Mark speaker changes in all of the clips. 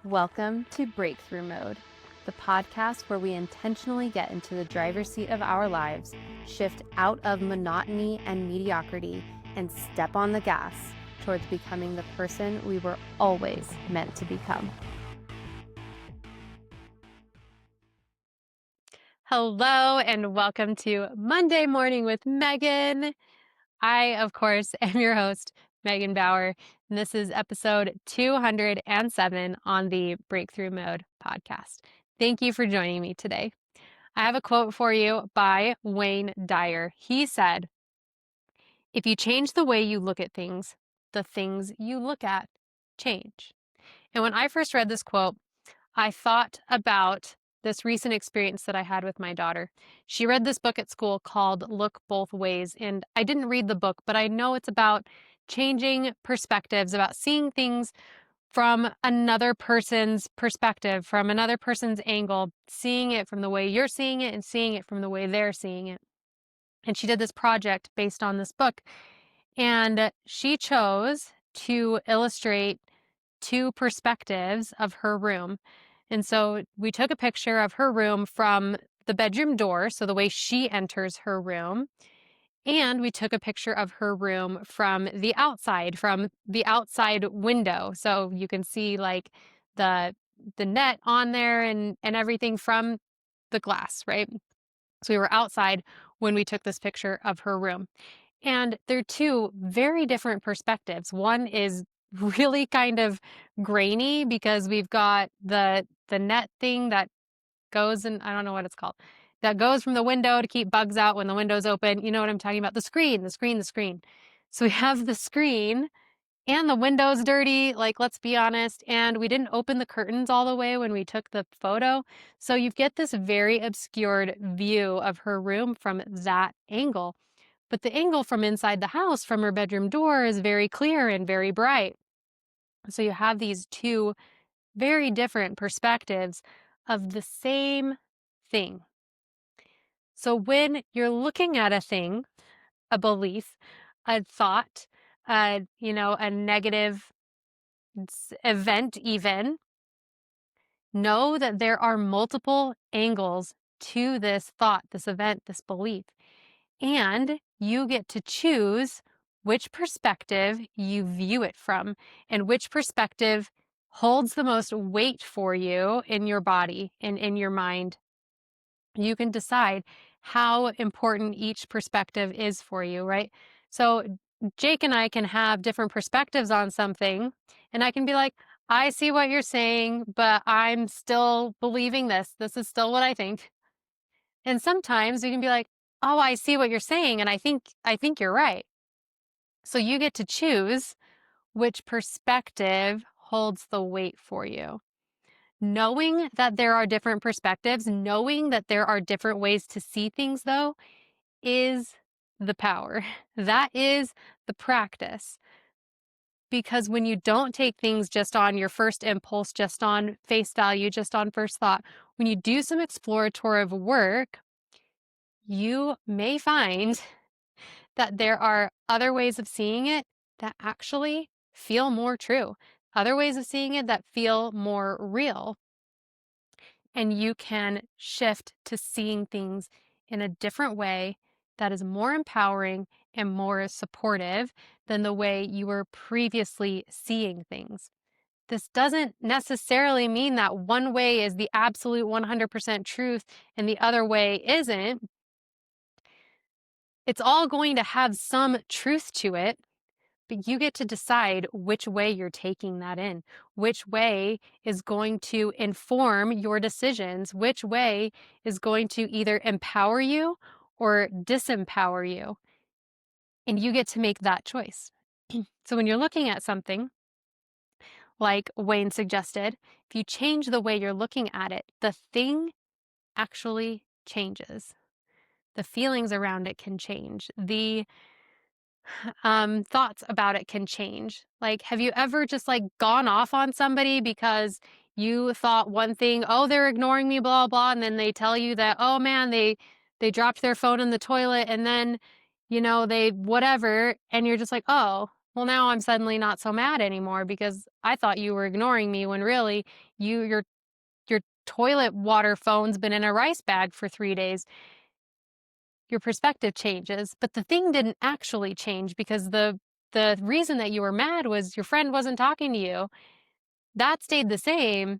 Speaker 1: Welcome to Breakthrough Mode, the podcast where we intentionally get into the driver's seat of our lives, shift out of monotony and mediocrity, and step on the gas towards becoming the person we were always meant to become. Hello, and welcome to Monday Morning with Megan. I, of course, am your host, Megan Bauer, and this is episode 207 on the Breakthrough Mode podcast. Thank you for joining me today. I have a quote for you by Wayne Dyer. He said, "If you change the way you look at things, the things you look at change." And when I first read this quote, I thought about this recent experience that I had with my daughter. She read this book at school called Look Both Ways, and I didn't read the book, but I know it's about changing perspectives, about seeing things from another person's perspective, from another person's angle, seeing it from the way you're seeing it and seeing it from the way they're seeing it. And she did this project based on this book, and she chose to illustrate two perspectives of her room. And so we took a picture of her room from the bedroom door, so the way she enters her room, and we took a picture of her room from the outside window. So you can see like the net on there and everything from the glass, right? So we were outside when we took this picture of her room. And they're two very different perspectives. One is really kind of grainy because we've got the net thing that goes in, I don't know what it's called, that goes from the window to keep bugs out when the window's open. You know what I'm talking about? The screen. So we have the screen and the window's dirty, like, let's be honest, and we didn't open the curtains all the way when we took the photo. So you get this very obscured view of her room from that angle. But the angle from inside the house, from her bedroom door, is very clear and very bright. So you have these two very different perspectives of the same thing. So when you're looking at a thing, a belief, a thought, a negative event even, know that there are multiple angles to this thought, this event, this belief. And you get to choose which perspective you view it from and which perspective holds the most weight for you in your body and in your mind. You can decide how important each perspective is for you, right? So Jake and I can have different perspectives on something, and I can be like, I see what you're saying, but I'm still believing this. This is still what I think. And sometimes you can be like, oh, I see what you're saying, and I think you're right. So you get to choose which perspective holds the weight for you. Knowing that there are different perspectives, knowing that there are different ways to see things, though, is the power. That is the practice. Because when you don't take things just on your first impulse, just on face value, just on first thought, when you do some exploratory work, you may find that there are other ways of seeing it that actually feel more true, other ways of seeing it that feel more real. And you can shift to seeing things in a different way that is more empowering and more supportive than the way you were previously seeing things. This doesn't necessarily mean that one way is the absolute 100% truth and the other way isn't. It's all going to have some truth to it, but you get to decide which way you're taking that in, which way is going to inform your decisions, which way is going to either empower you or disempower you. And you get to make that choice. So when you're looking at something, like Wayne suggested, if you change the way you're looking at it, the thing actually changes. The feelings around it can change. The thoughts about it can change. Like, have you ever just like gone off on somebody because you thought one thing, oh, they're ignoring me, blah, blah, and then they tell you that, oh man, they dropped their phone in the toilet and then, they whatever, and you're just like, oh, well, now I'm suddenly not so mad anymore because I thought you were ignoring me when really your toilet water phone's been in a rice bag for 3 days. Your perspective changes, but the thing didn't actually change because the reason that you were mad was your friend wasn't talking to you. That stayed the same,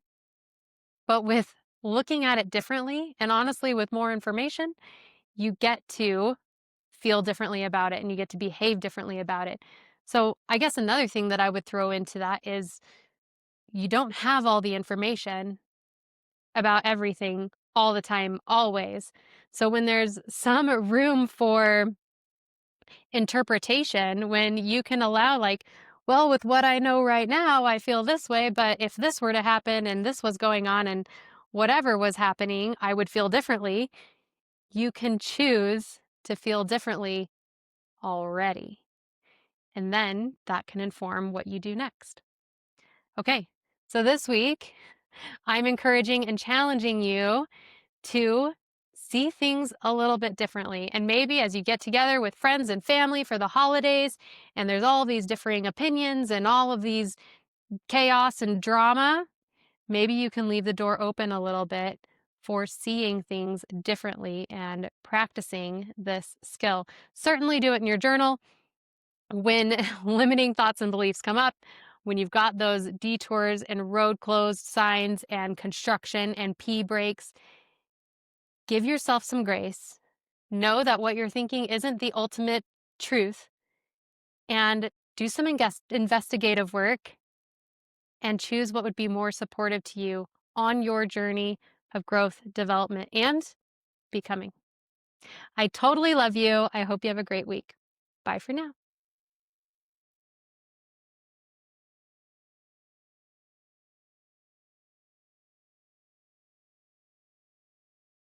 Speaker 1: but with looking at it differently and honestly with more information, you get to feel differently about it and you get to behave differently about it. So, I guess another thing that I would throw into that is you don't have all the information about everything all the time, always. So, when there's some room for interpretation, when you can allow, like, well, with what I know right now, I feel this way, but if this were to happen and this was going on and whatever was happening, I would feel differently. You can choose to feel differently already. And then that can inform what you do next. Okay, so this week, I'm encouraging and challenging you to see things a little bit differently. And maybe as you get together with friends and family for the holidays, and there's all these differing opinions and all of these chaos and drama, maybe you can leave the door open a little bit for seeing things differently and practicing this skill. Certainly do it in your journal when limiting thoughts and beliefs come up, when you've got those detours and road closed signs and construction and pee breaks. Give yourself some grace. Know that what you're thinking isn't the ultimate truth, and do some investigative work and choose what would be more supportive to you on your journey of growth, development, and becoming. I totally love you. I hope you have a great week. Bye for now.